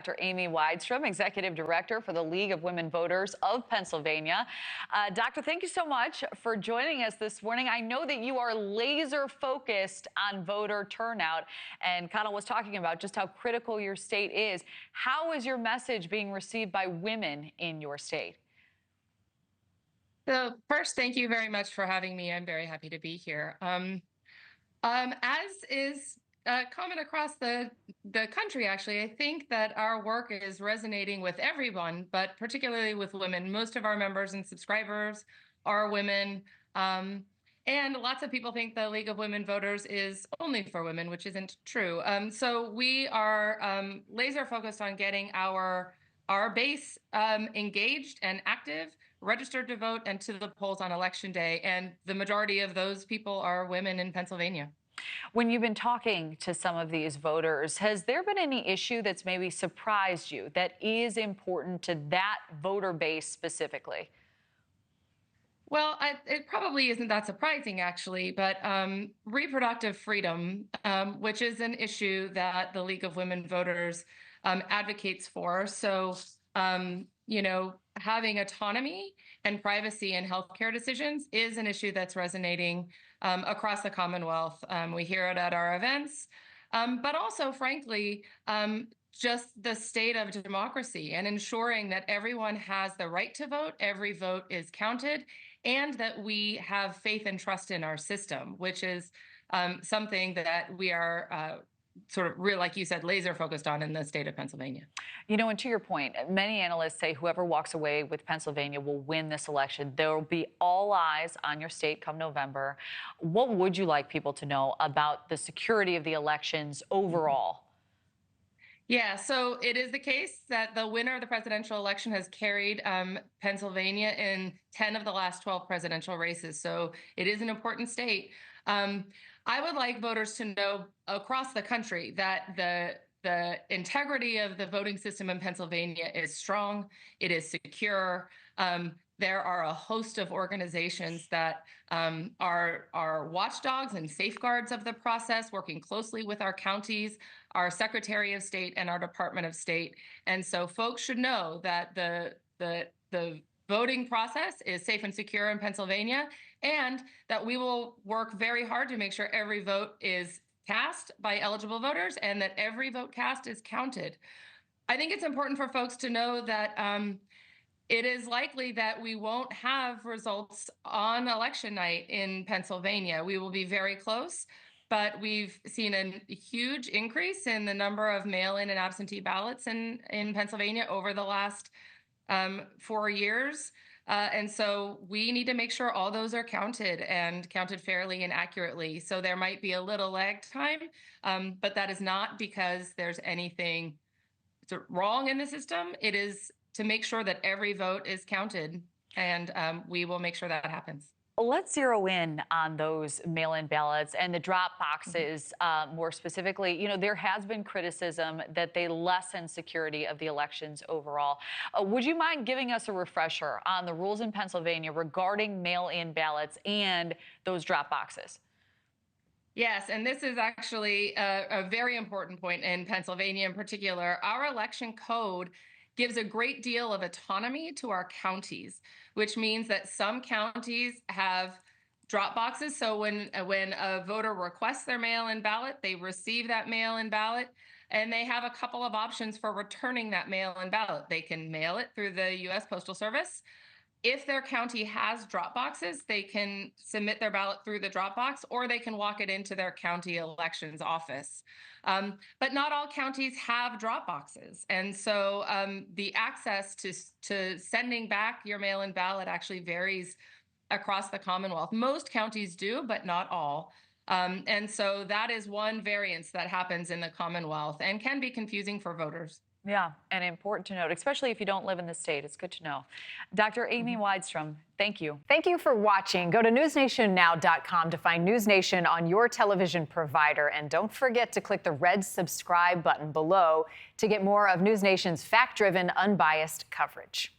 Dr. Amy Widestrom, Executive Director for the League of Women Voters of Pennsylvania. Doctor, thank you so much for joining us this morning. I know that you are laser focused on voter turnout, and Connell was talking about just how critical your state is. How is your message being received by women in your state? So first, thank you very much for having me. I'm very happy to be here. As is common across the country, actually, I think that our work is resonating with everyone, but particularly with women. Most of our members and subscribers are women. And lots of people think the League of Women Voters is only for women, which isn't true. So we are laser focused on getting our base engaged and active, registered to vote, and to the polls on Election Day. And the majority of those people are women in Pennsylvania. When you've been talking to some of these voters, has there been any issue that's maybe surprised you that is important to that voter base specifically? Well, it probably isn't that surprising, actually, but reproductive freedom, which is an issue that the League of Women Voters advocates for. So, having autonomy and privacy in healthcare decisions is an issue that's resonating across the Commonwealth. We hear it at our events, but also, frankly, just the state of democracy and ensuring that everyone has the right to vote, every vote is counted, and that we have faith and trust in our system, which is something that we are like you said, laser focused on in the state of Pennsylvania. And to your point, many analysts say whoever walks away with Pennsylvania will win this election. There will be all eyes on your state come November. What would you like people to know about the security of the elections overall? Yeah, so it is the case that the winner of the presidential election has carried Pennsylvania in 10 of the last 12 presidential races. So it is an important state. I would like voters to know across the country that the integrity of the voting system in Pennsylvania is strong. It is secure. There are a host of organizations that are watchdogs and safeguards of the process, working closely with our counties, our Secretary of State, and our Department of State. And so folks should know that the voting process is safe and secure in Pennsylvania, and that we will work very hard to make sure every vote is cast by eligible voters and that every vote cast is counted. I think it's important for folks to know that it is likely that we won't have results on election night in Pennsylvania. We will be very close, but we've seen a huge increase in the number of mail-in and absentee ballots in Pennsylvania over the last 4 years. And so we need to make sure all those are counted and counted fairly and accurately. So there might be a little lag time, but that is not because there's anything wrong in the system. It is to make sure that every vote is counted, and we will make sure that happens. Let's zero in on those mail-in ballots and the drop boxes more specifically. There has been criticism that they lessen security of the elections overall. Would you mind giving us a refresher on the rules in Pennsylvania regarding mail-in ballots and those drop boxes? Yes, and this is actually a very important point in Pennsylvania in particular. Our election code gives a great deal of autonomy to our counties, which means that some counties have drop boxes. So when a voter requests their mail-in ballot, they receive that mail-in ballot, and they have a couple of options for returning that mail-in ballot. They can mail it through the U.S. Postal Service. If their county has drop boxes, they can submit their ballot through the drop box, or they can walk it into their county elections office. But not all counties have drop boxes. And so the access to sending back your mail-in ballot actually varies across the Commonwealth. Most counties do, but not all. And so that is one variance that happens in the Commonwealth and can be confusing for voters. Yeah, and important to note, especially if you don't live in the state. It's good to know. Dr. Amy Widestrom, thank you. Thank you for watching. Go to newsnationnow.com to find NewsNation on your television provider. And don't forget to click the red subscribe button below to get more of NewsNation's fact-driven, unbiased coverage.